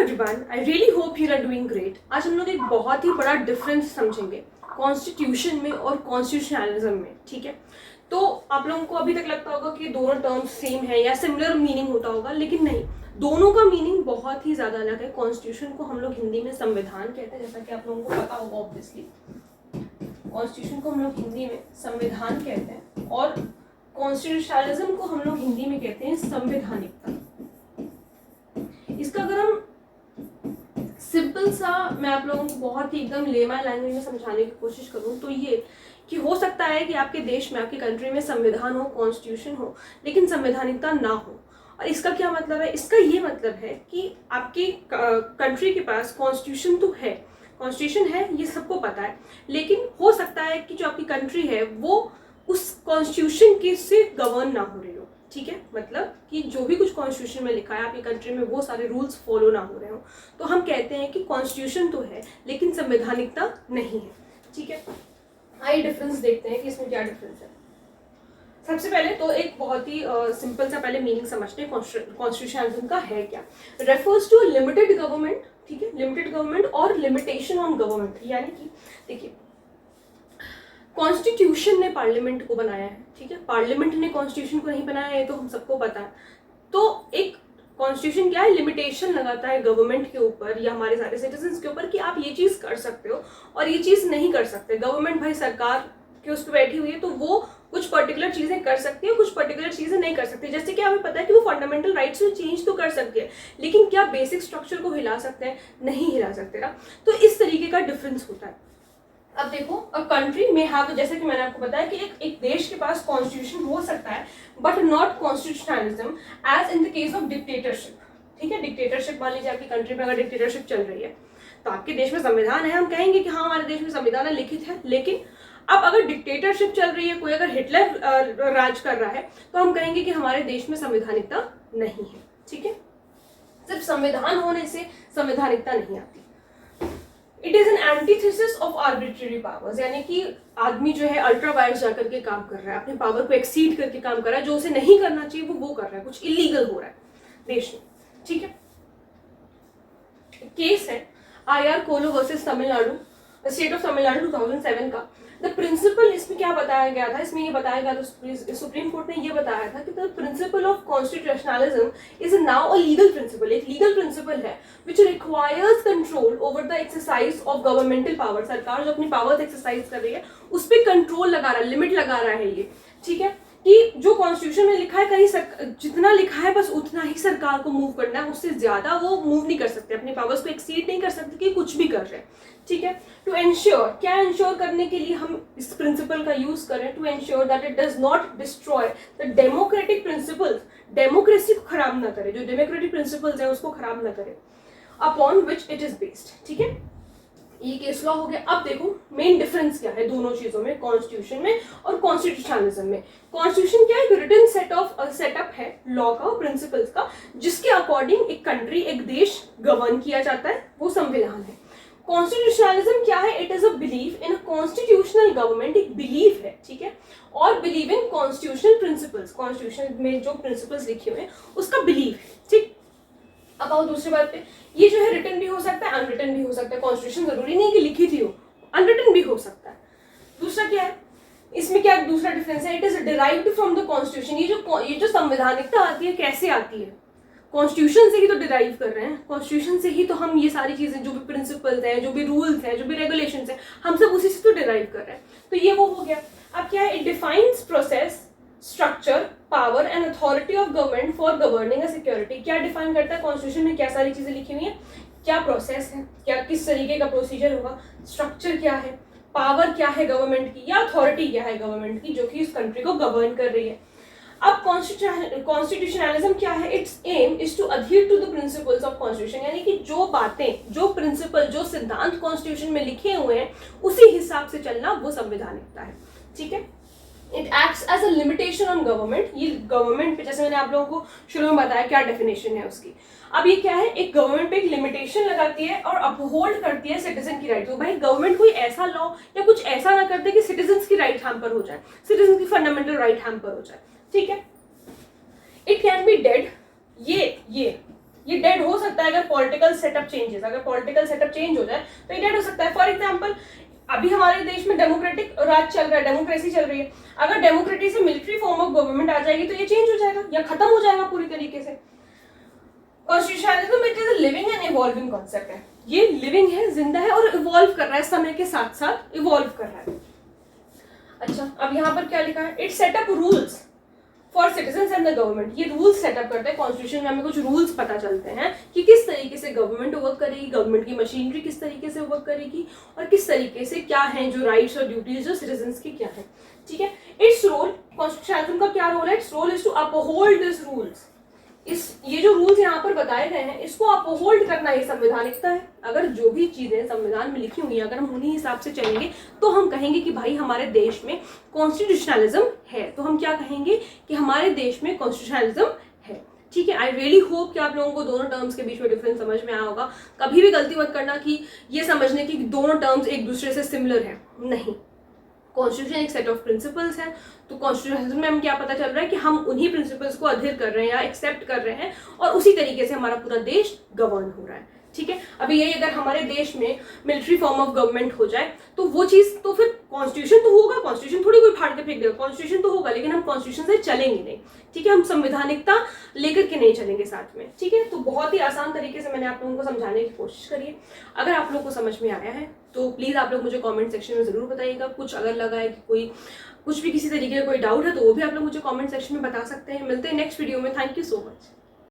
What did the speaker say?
Everyone, I really hope you are doing great. आज हम लोग एक बहुत ही बड़ा डिफरेंस समझेंगे कॉन्स्टिट्यूशन में और कॉन्स्टिट्यूशनलिज्म में। ठीक है, तो आप लोगों को अभी तक लगता होगा कि दोनों टर्म्स सेम है या सिमिलर मीनिंग होता होगा, लेकिन नहीं, दोनों का मीनिंग बहुत ही ज़्यादा अलग है। कॉन्स्टिट्यूशन को हम लोग हिंदी में संविधान कहते हैं, जैसा कि आप लोगों को पता होगा ऑब्वियसली। कॉन्स्टिट्यूशन को हम लोग हिंदी में संविधान कहते हैं और कॉन्स्टिट्यूशनलिज्म को हम लोग हिंदी में कहते हैं संवैधानिकता। इसका अगर हम सिंपल सा मैं आप लोगों को बहुत ही एकदम लेमैन लैंग्वेज में समझाने की कोशिश करूं तो ये कि हो सकता है कि आपके देश में, आपकी कंट्री में संविधान हो, कॉन्स्टिट्यूशन हो, लेकिन संवैधानिकता ना हो। और इसका क्या मतलब है? इसका ये मतलब है कि आपकी कंट्री के पास कॉन्स्टिट्यूशन तो है, कॉन्स्टिट्यूशन है, ये सबको पता है, लेकिन हो सकता है कि जो आपकी कंट्री है वो उस कॉन्स्टिट्यूशन के से गवर्न ना हो रही हो। ठीक है, मतलब कि जो भी कुछ कॉन्स्टिट्यूशन में लिखा है आपकी कंट्री में वो सारे रूल्स फॉलो ना हो रहे हो, तो हम कहते हैं कि कॉन्स्टिट्यूशन तो है लेकिन संवैधानिकता नहीं है। ठीक है, आइए डिफरेंस देखते हैं कि इसमें क्या डिफरेंस है। सबसे पहले तो एक बहुत ही सिंपल सा पहले मीनिंग समझते हैं कॉन्स्टिट्यूशनलिज्म का है क्या। रेफर्स टू लिमिटेड गवर्नमेंट, ठीक है, लिमिटेड गवर्नमेंट और लिमिटेशन ऑन गवर्नमेंट। यानी कि देखिए, कॉन्स्टिट्यूशन ने पार्लियामेंट को बनाया है, ठीक है, पार्लियामेंट ने कॉन्स्टिट्यूशन को नहीं बनाया है, तो हम सबको पता है। तो एक कॉन्स्टिट्यूशन क्या है, लिमिटेशन लगाता है गवर्नमेंट के ऊपर या हमारे सारे सिटीजन्स के ऊपर कि आप ये चीज कर सकते हो और ये चीज नहीं कर सकते। गवर्नमेंट भाई सरकार के उस पर बैठी हुई है, तो वो कुछ पर्टिकुलर चीजें कर सकती है, कुछ पर्टिकुलर चीजें नहीं कर सकती। जैसे कि हमें पता है कि वो फंडामेंटल राइट्स में चेंज तो कर सकती है, लेकिन क्या बेसिक स्ट्रक्चर को हिला सकते हैं? नहीं हिला सकते ना। तो इस तरीके का डिफरेंस होता है। अब देखो, अ कंट्री में हैव, जैसे कि मैंने आपको बताया कि एक देश के पास कॉन्स्टिट्यूशन हो सकता है but not constitutionalism as in the case of dictatorship. ठीक है, डिक्टेटरशिप, मान लीजिए आपकी कंट्री में अगर डिक्टेटरशिप चल रही है तो आपके देश में संविधान है, हम कहेंगे कि हाँ हमारे देश में संविधान लिखित है, लेकिन अब अगर डिक्टेटरशिप चल रही है, कोई अगर हिटलर राज कर रहा है, तो हम कहेंगे कि हमारे देश में संवैधानिकता नहीं है। ठीक है, सिर्फ संविधान होने से संवैधानिकता नहीं आती। It is an antithesis of arbitrary powers, यानी कि आदमी जो है अल्ट्रा वायर्स जाकर के काम कर रहा है, अपने पावर को एक्सीड करके काम कर रहा है, जो उसे नहीं करना चाहिए वो कर रहा है, कुछ इलीगल हो रहा है देश में। ठीक है, केस है IR कोलो versus Tamil Nadu, state of Tamil Nadu 2007 का। द प्रिंसिपल, इसमें क्या बताया गया था? इसमें ये बताया गया था, सुप्रीम कोर्ट ने ये बताया था कि the principle of constitutionalism is now a legal principal, एक लीगल प्रिंसिपल है which requires control over the exercise of governmental power. सरकार जो अपनी पावर्स एक्सरसाइज कर रही है उस पर कंट्रोल लगा रहा है, लिमिट लगा रहा है ये। ठीक है, कि जो कॉन्स्टिट्यूशन में लिखा है कहीं जितना लिखा है बस उतना ही सरकार को मूव करना है, उससे ज्यादा वो मूव नहीं कर सकते, अपनी पावर्स को एक्सीड नहीं कर सकते कि कुछ भी कर रहे हैं। ठीक है, टू एंश्योर, क्या एंश्योर करने के लिए हम इस प्रिंसिपल का यूज करें? To ensure that it does not destroy the democratic principles, democracy को खराब ना करे, जो डेमोक्रेटिक प्रिंसिपल्स है उसको खराब ना करे, upon which it is based. ठीक है, ये केस लॉ हो गया। अब देखो मेन डिफरेंस क्या है दोनों चीजों में, कॉन्स्टिट्यूशन में और कॉन्स्टिट्यूशनलिज्म में। कॉन्स्टिट्यूशन क्या है? एक रिटन सेटअप है लॉ का, प्रिंसिपल्स का, जिसके अकॉर्डिंग एक कंट्री, एक देश गवर्न किया जाता है, वो संविधान है। कॉन्स्टिट्यूशनलिज्म क्या है? It is a belief in a constitutional government, एक बिलीफ है, ठीक है, और believe in constitutional principles, constitution में जो प्रिंसिपल्स लिखे हुए हैं उसका बिलीव है। ठीक, अब आओ दूसरी बात पे, ये जो है रिटन भी हो सकता है, अनरिटन भी हो सकता है। कॉन्स्टिट्यूशन जरूरी नहीं है कि लिखित ही हो, अनरिटन भी हो सकता है। दूसरा क्या है इसमें, क्या दूसरा डिफरेंस है? It is derived from the constitution. ये जो संवैधानिकता आती है, कैसे आती है? कॉन्स्टिट्यूशन से ही तो डिराइव कर रहे हैं, कॉन्स्टिट्यूशन से ही तो हम ये सारी चीजें, जो भी प्रिंसिपल्स हैं, जो भी रूल्स हैं, जो भी रेगुलेशंस हैं, हम सब उसी से तो डिराइव कर रहे हैं। तो ये वो हो गया। अब क्या है? It defines process, structure, power and authority of government for governing a security. क्या डिफाइन करता है? कॉन्स्टिट्यूशन में क्या सारी चीजें लिखी हुई हैं, क्या प्रोसेस है, क्या किस तरीके का प्रोसीजर होगा, स्ट्रक्चर क्या है, पावर क्या है गवर्नमेंट की, या अथॉरिटी क्या है गवर्नमेंट की जो कि इस कंट्री को गवर्न कर रही है। अब कॉन्स्टिट्यूशनलिज्म क्या है? Its aim is to adhere to the principles of constitution, यानी कि जो बातें, जो प्रिंसिपल, जो सिद्धांत कॉन्स्टिट्यूशन में लिखे हुए हैं उसी हिसाब से चलना, वो संवैधानिकता है। ठीक है, it acts as a limitation on government. ये गवर्नमेंट पे, जैसे मैंने आप लोगों को शुरू में बताया क्या डेफिनेशन है उसकी। अब ये क्या है? एक गवर्नमेंट पे एक लिमिटेशन लगाती है और अपहोल्ड करती है सिटीजन की राइट। तो भाई गवर्नमेंट कोई ऐसा लॉ या कुछ ऐसा ना कर दे कि सिटीजन की राइट हैम्पर हो जाए, सिटीजन की फंडामेंटल राइट हैम्पर हो जाए। ठीक है, इट कैन बी डेड, ये ये डेड हो सकता है अगर पॉलिटिकल सेटअप चेंजेस, अगर पॉलिटिकल सेटअप चेंज हो जाए तो ये डेड हो सकता है। फॉर एग्जाम्पल अभी हमारे देश में डेमोक्रेटिक राज चल रहा है, डेमोक्रेसी चल रही है, अगर डेमोक्रेसी से मिलिट्री फॉर्म ऑफ गवर्नमेंट आ जाएगी तो ये चेंज हो जाएगा या खत्म हो जाएगा पूरी तरीके से। Constitutionalism it is a living and evolving concept है, ये लिविंग है, जिंदा है और इवॉल्व कर रहा है, समय के साथ साथ इवॉल्व कर रहा है। अच्छा, अब यहाँ पर क्या लिखा है, it set up rules for citizens and the government, ये रूल्स सेटअप करते हैं। कॉन्स्टिट्यूशन में हमें कुछ रूल्स पता चलते हैं कि किस तरीके से गवर्नमेंट वर्क करेगी, गवर्नमेंट की मशीनरी किस तरीके से वर्क करेगी और किस तरीके से क्या है जो राइट्स और ड्यूटीज जो सिटीजंस की क्या है। ठीक है, इट्स रोल, कॉन्स्टिट्यूशनलिज्म का क्या रोल है, its role is to uphold this rules, ये जो रूल्स यहाँ पर बताए गए हैं इसको अपहोल्ड करना ही संवैधानिकता है। अगर जो भी चीजें संविधान में लिखी हुई हैं अगर हम उन्हीं हिसाब से चलेंगे तो हम कहेंगे कि भाई हमारे देश में कॉन्स्टिट्यूशनलिज्म है, तो हम क्या कहेंगे कि हमारे देश में कॉन्स्टिट्यूशनलिज्म है। ठीक है, आई रियली होप कि आप लोगों को दोनों टर्म्स के बीच में डिफरेंस समझ में आया होगा। कभी भी गलती मत करना कि ये समझने की दोनों टर्म्स एक दूसरे से सिमिलर है, नहीं। कॉन्स्टिट्यूशन एक सेट ऑफ प्रिंसिपल्स है, तो कॉन्स्टिट्यूशन में हम क्या पता चल रहा है कि हम उन्हीं प्रिंसिपल्स को अधेर कर रहे हैं या एक्सेप्ट कर रहे हैं और उसी तरीके से हमारा पूरा देश गवर्न हो रहा है। ठीक है, अभी यही अगर हमारे देश में मिलिट्री फॉर्म ऑफ गवर्नमेंट हो जाए तो वो चीज तो फिर कॉन्स्टिट्यूशन तो होगा, कॉन्स्टिट्यूशन थोड़ी कोई फाड़ के फेंक देगा, कॉन्स्टिट्यूशन तो होगा लेकिन हम कॉन्स्टिट्यूशन से चलेंगे नहीं। ठीक है, हम संवैधानिकता लेकर के नहीं चलेंगे साथ में। ठीक है, तो बहुत ही आसान तरीके से मैंने आप लोगों को समझाने की कोशिश करी है। अगर आप लोगों को समझ में आया है तो प्लीज आप लोग मुझे कमेंट सेक्शन में जरूर बताइएगा। कुछ अगर लगा है कि कोई कुछ भी किसी तरीके का कोई डाउट है तो वो भी आप लोग मुझे कमेंट सेक्शन में बता सकते हैं। मिलते हैं नेक्स्ट वीडियो में। Thank you so much.